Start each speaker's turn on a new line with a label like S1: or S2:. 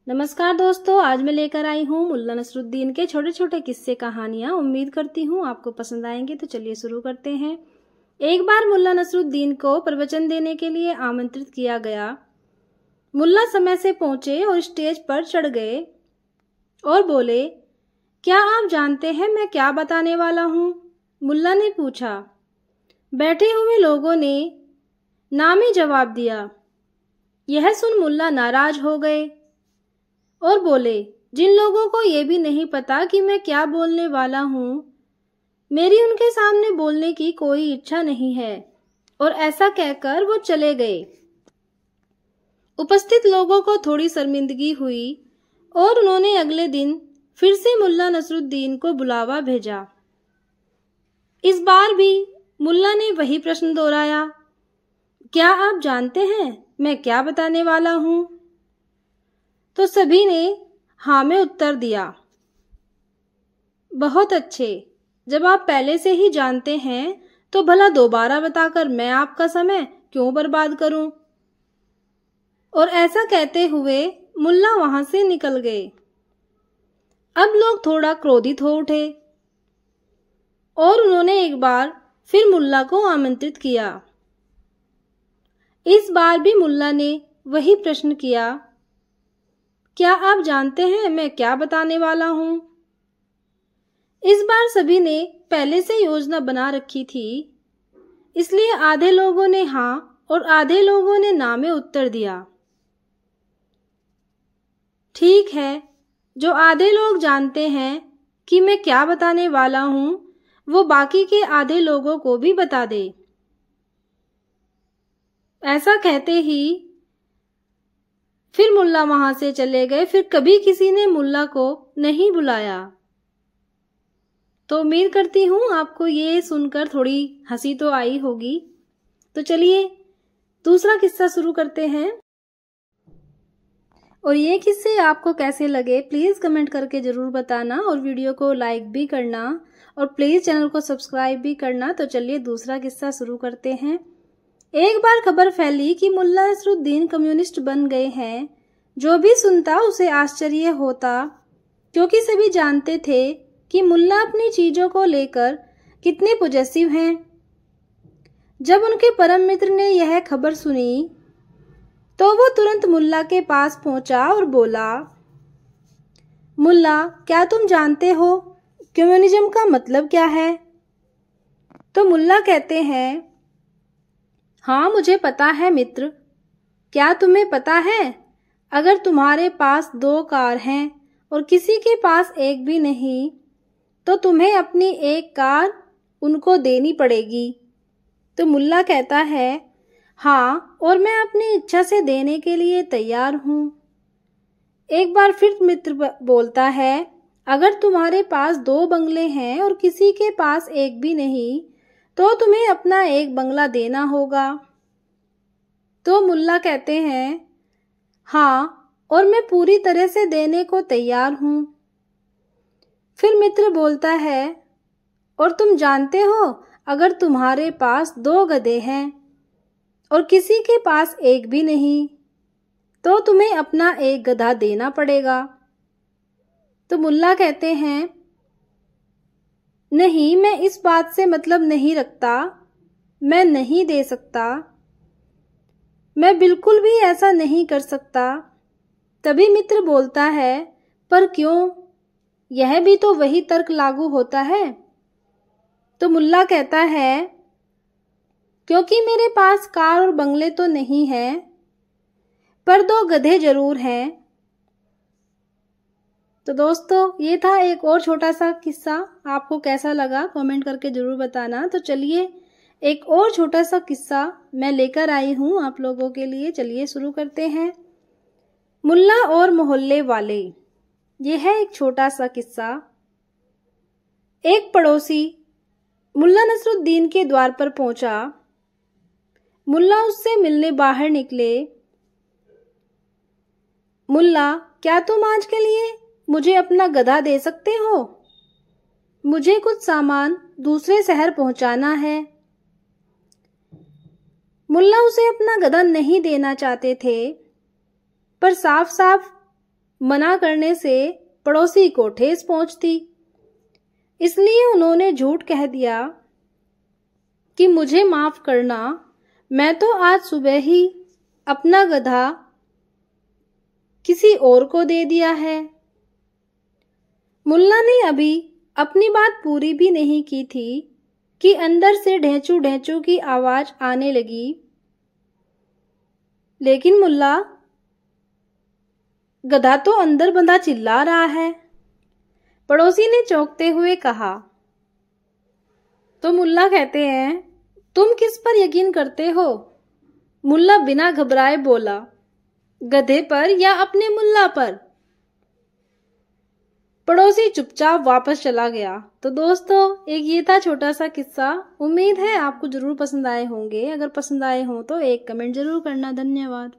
S1: नमस्कार दोस्तों, आज मैं लेकर आई हूँ मुल्ला नसरुद्दीन के छोटे छोटे किस्से कहानियाँ। उम्मीद करती हूँ आपको पसंद आएंगे। तो चलिए शुरू करते हैं। एक बार मुल्ला नसरुद्दीन को प्रवचन देने के लिए आमंत्रित किया गया। मुल्ला समय से पहुंचे और स्टेज पर चढ़ गए और बोले, क्या आप जानते हैं मैं क्या बताने वाला हूँ? मुल्ला ने पूछा। बैठे हुए लोगों ने नामी जवाब दिया। यह सुन मुल्ला नाराज हो गए और बोले, जिन लोगों को ये भी नहीं पता कि मैं क्या बोलने वाला हूँ, मेरी उनके सामने बोलने की कोई इच्छा नहीं है। और ऐसा कहकर वो चले गए। उपस्थित लोगों को थोड़ी शर्मिंदगी हुई और उन्होंने अगले दिन फिर से मुल्ला नसरुद्दीन को बुलावा भेजा। इस बार भी मुल्ला ने वही प्रश्न दोहराया, क्या आप जानते हैं मैं क्या बताने वाला हूँ? तो सभी ने हाँ में उत्तर दिया। बहुत अच्छे, जब आप पहले से ही जानते हैं तो भला दोबारा बताकर मैं आपका समय क्यों बर्बाद करूं? और ऐसा कहते हुए मुल्ला वहां से निकल गए। अब लोग थोड़ा क्रोधित हो उठे और उन्होंने एक बार फिर मुल्ला को आमंत्रित किया। इस बार भी मुल्ला ने वही प्रश्न किया, क्या आप जानते हैं मैं क्या बताने वाला हूँ? इस बार सभी ने पहले से योजना बना रखी थी, इसलिए आधे लोगों ने हाँ और आधे लोगों ने ना में उत्तर दिया। ठीक है, जो आधे लोग जानते हैं कि मैं क्या बताने वाला हूँ, वो बाकी के आधे लोगों को भी बता दे। ऐसा कहते ही फिर मुल्ला वहां से चले गए। फिर कभी किसी ने मुल्ला को नहीं बुलाया। तो उम्मीद करती हूँ आपको ये सुनकर थोड़ी हंसी तो आई होगी। तो चलिए दूसरा किस्सा शुरू करते हैं। और ये किस्से आपको कैसे लगे प्लीज़ कमेंट करके ज़रूर बताना और वीडियो को लाइक भी करना और प्लीज़ चैनल को सब्सक्राइब भी करना। तो चलिए दूसरा किस्सा शुरू करते हैं। एक बार खबर फैली कि मुल्ला नसरुद्दीन कम्युनिस्ट बन गए हैं। जो भी सुनता उसे आश्चर्य होता, क्योंकि सभी जानते थे कि मुल्ला अपनी चीज़ों को लेकर कितने पॉजिटिव हैं। जब उनके परम मित्र ने यह खबर सुनी तो वो तुरंत मुल्ला के पास पहुंचा और बोला, मुल्ला, क्या तुम जानते हो कम्युनिज्म का मतलब क्या है? तो मुल्ला कहते हैं, हाँ मुझे पता है मित्र। क्या तुम्हें पता है, अगर तुम्हारे पास 2 कार हैं और किसी के पास एक भी नहीं, तो तुम्हें अपनी एक कार उनको देनी पड़ेगी। तो मुल्ला कहता है, हाँ, और मैं अपनी इच्छा से देने के लिए तैयार हूँ। एक बार फिर मित्र बोलता है, अगर तुम्हारे पास 2 बंगले हैं और किसी के पास एक भी नहीं, तो तुम्हें अपना एक बंगला देना होगा। तो मुल्ला कहते हैं, हाँ, और मैं पूरी तरह से देने को तैयार हूँ। फिर मित्र बोलता है, और तुम जानते हो, अगर तुम्हारे पास 2 गधे हैं और किसी के पास एक भी नहीं, तो तुम्हें अपना एक गधा देना पड़ेगा। तो मुल्ला कहते हैं, नहीं, मैं इस बात से मतलब नहीं रखता, मैं नहीं दे सकता, मैं बिल्कुल भी ऐसा नहीं कर सकता। तभी मित्र बोलता है, पर क्यों? यह भी तो वही तर्क लागू होता है। तो मुल्ला कहता है, क्योंकि मेरे पास कार और बंगले तो नहीं है, पर 2 गधे जरूर हैं। तो दोस्तों ये था एक और छोटा सा किस्सा। आपको कैसा लगा कमेंट करके ज़रूर बताना। तो चलिए एक और छोटा सा किस्सा मैं लेकर आई हूँ आप लोगों के लिए। चलिए शुरू करते हैं। मुल्ला और मोहल्ले वाले। ये है एक छोटा सा किस्सा। एक पड़ोसी मुल्ला नसरुद्दीन के द्वार पर पहुंचा। मुल्ला उससे मिलने बाहर निकले। मुल्ला, क्या तुम आज के लिए मुझे अपना गधा दे सकते हो? मुझे कुछ सामान दूसरे शहर पहुंचाना है। मुल्ला उसे अपना गधा नहीं देना चाहते थे, पर साफ साफ मना करने से पड़ोसी को ठेस पहुंचती, इसलिए उन्होंने झूठ कह दिया कि मुझे माफ करना, मैं तो आज सुबह ही अपना गधा किसी और को दे दिया है। मुल्ला ने अभी अपनी बात पूरी भी नहीं की थी कि अंदर से ढेंचू ढेंचू की आवाज आने लगी। लेकिन मुल्ला, गधा तो अंदर बंधा चिल्ला रहा है, पड़ोसी ने चौंकते हुए कहा। तो मुल्ला कहते हैं, तुम किस पर यकीन करते हो? मुल्ला बिना घबराए बोला, गधे पर या अपने मुल्ला पर? पड़ोसी चुपचाप वापस चला गया। तो दोस्तों, एक ये था छोटा सा किस्सा। उम्मीद है आपको जरूर पसंद आए होंगे। अगर पसंद आए हों तो एक कमेंट जरूर करना। धन्यवाद।